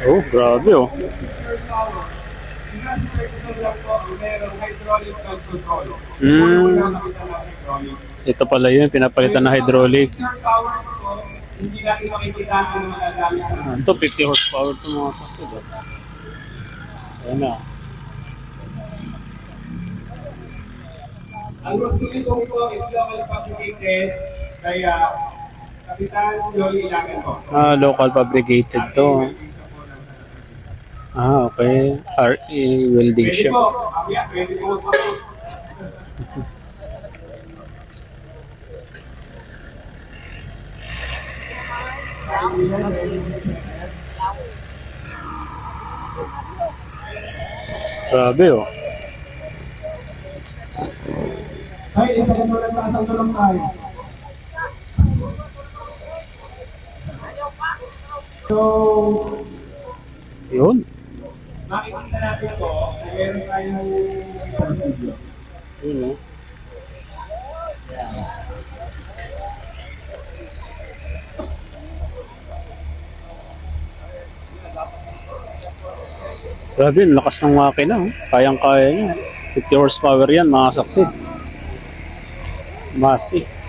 Oh, grabe oh. Hmm. Ito pala yun, pinapalitan na hydraulic. Hindi natin makikita ang magagamit sa Ito, 50 horsepower ito mga saksi. Ayan na. ang gusto nito po is local fabricated kaya Kapitan Yoli Ilagan po. Ah, local fabricated to. Ah, okay. RE welding Pwede shop. po, pwede po po. Grabe oh. Ay, isa ka lang tasang tulong tayo. So, Yun. makikita natin po na meron tayong studio. Yun oh. Grabe, ang lakas ng makina oh. Kayang-kaya niya. 50 horsepower yan mga saksi. Masi.